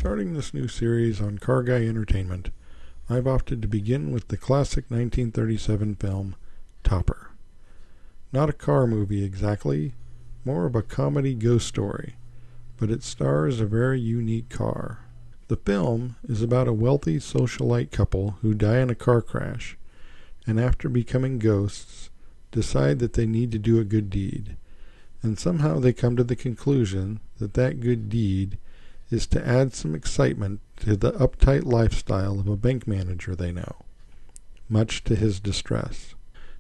Starting this new series on Car Guy Entertainment, I've opted to begin with the classic 1937 film, Topper. Not a car movie exactly, more of a comedy ghost story, but it stars a very unique car. The film is about a wealthy socialite couple who die in a car crash, and after becoming ghosts, decide that they need to do a good deed, and somehow they come to the conclusion that that good deed is to add some excitement to the uptight lifestyle of a bank manager they know, much to his distress.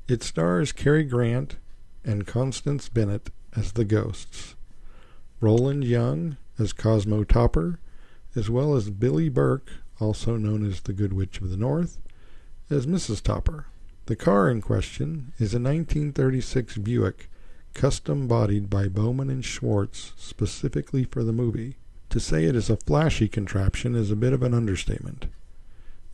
It stars Cary Grant and Constance Bennett as the ghosts, Roland Young as Cosmo Topper, as well as Billie Burke, also known as the Good Witch of the North, as Mrs. Topper. The car in question is a 1936 Buick, custom bodied by Bowman and Schwartz specifically for the movie. To say it is a flashy contraption is a bit of an understatement.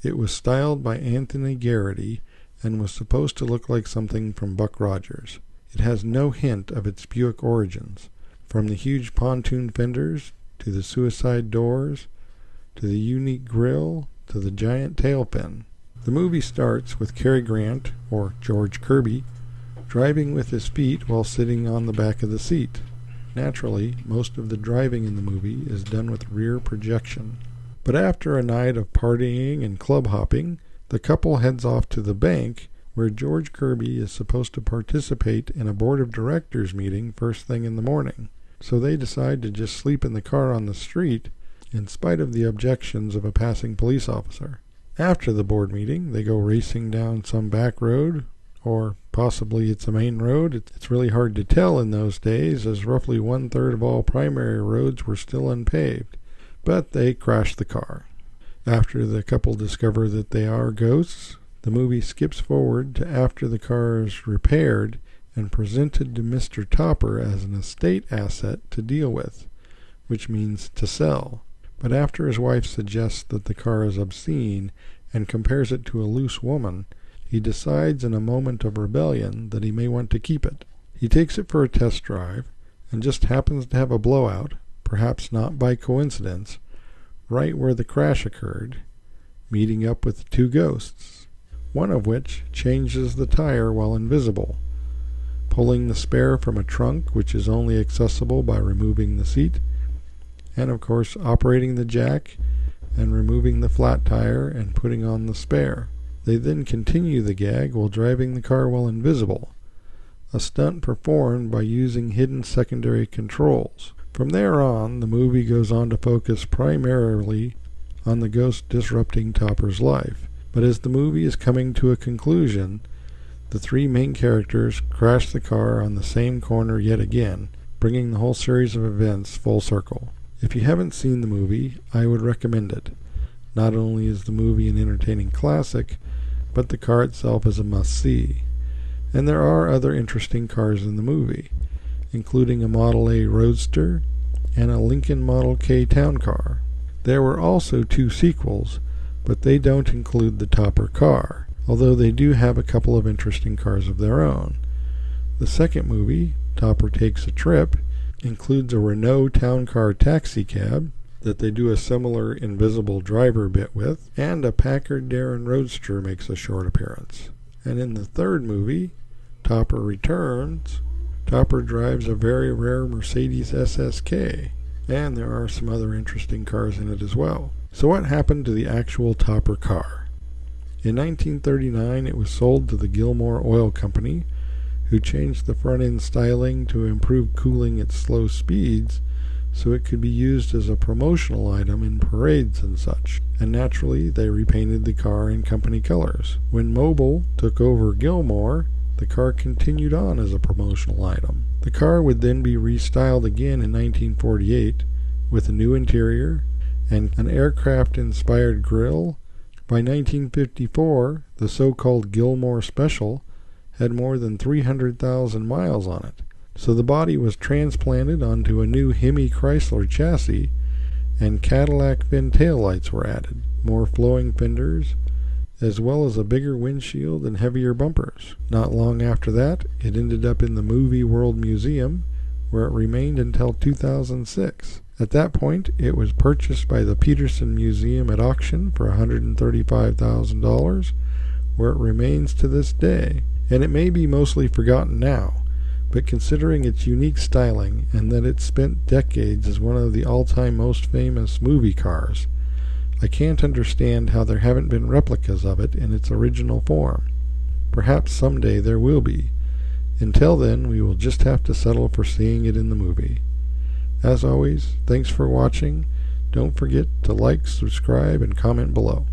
It was styled by Anthony Garrity and was supposed to look like something from Buck Rogers. It has no hint of its Buick origins, from the huge pontoon fenders, to the suicide doors, to the unique grille, to the giant tail fin. The movie starts with Cary Grant, or George Kirby, driving with his feet while sitting on the back of the seat. Naturally, most of the driving in the movie is done with rear projection. But after a night of partying and club hopping, the couple heads off to the bank, where George Kirby is supposed to participate in a board of directors meeting first thing in the morning. So they decide to just sleep in the car on the street, in spite of the objections of a passing police officer. After the board meeting, they go racing down some back road, or possibly it's a main road. It's really hard to tell in those days, as roughly 1/3 of all primary roads were still unpaved. But they crash the car. After the couple discover that they are ghosts, the movie skips forward to after the car is repaired and presented to Mr. Topper as an estate asset to deal with, which means to sell. But after his wife suggests that the car is obscene and compares it to a loose woman, he decides in a moment of rebellion that he may want to keep it. He takes it for a test drive and just happens to have a blowout, perhaps not by coincidence, right where the crash occurred, meeting up with the two ghosts, one of which changes the tire while invisible, pulling the spare from a trunk which is only accessible by removing the seat, and of course operating the jack and removing the flat tire and putting on the spare. They then continue the gag while driving the car while invisible, a stunt performed by using hidden secondary controls. From there on, the movie goes on to focus primarily on the ghost disrupting Topper's life. But as the movie is coming to a conclusion, the three main characters crash the car on the same corner yet again, bringing the whole series of events full circle. If you haven't seen the movie, I would recommend it. Not only is the movie an entertaining classic, but the car itself is a must-see. And there are other interesting cars in the movie, including a Model A Roadster and a Lincoln Model K Town Car. There were also 2 sequels, but they don't include the Topper car, although they do have a couple of interesting cars of their own. The second movie, Topper Takes a Trip, includes a Renault Town Car taxi cab that they do a similar invisible driver bit with, and a Packard Darren Roadster makes a short appearance. And in the third movie, Topper Returns, Topper drives a very rare Mercedes SSK, and there are some other interesting cars in it as well. So what happened to the actual Topper car? In 1939, it was sold to the Gilmore Oil Company, who changed the front-end styling to improve cooling at slow speeds so it could be used as a promotional item in parades and such. And naturally, they repainted the car in company colors. When Mobil took over Gilmore, the car continued on as a promotional item. The car would then be restyled again in 1948 with a new interior and an aircraft-inspired grille. By 1954, the so-called Gilmore Special had more than 300,000 miles on it. So the body was transplanted onto a new Hemi Chrysler chassis, and Cadillac fin taillights were added, more flowing fenders, as well as a bigger windshield and heavier bumpers. Not long after that, it ended up in the Movie World Museum, where it remained until 2006. At that point, it was purchased by the Peterson Museum at auction for $135,000, where it remains to this day. And it may be mostly forgotten now, but considering its unique styling and that it spent decades as one of the all-time most famous movie cars, I can't understand how there haven't been replicas of it in its original form. Perhaps someday there will be. Until then, we will just have to settle for seeing it in the movie. As always, thanks for watching. Don't forget to like, subscribe, and comment below.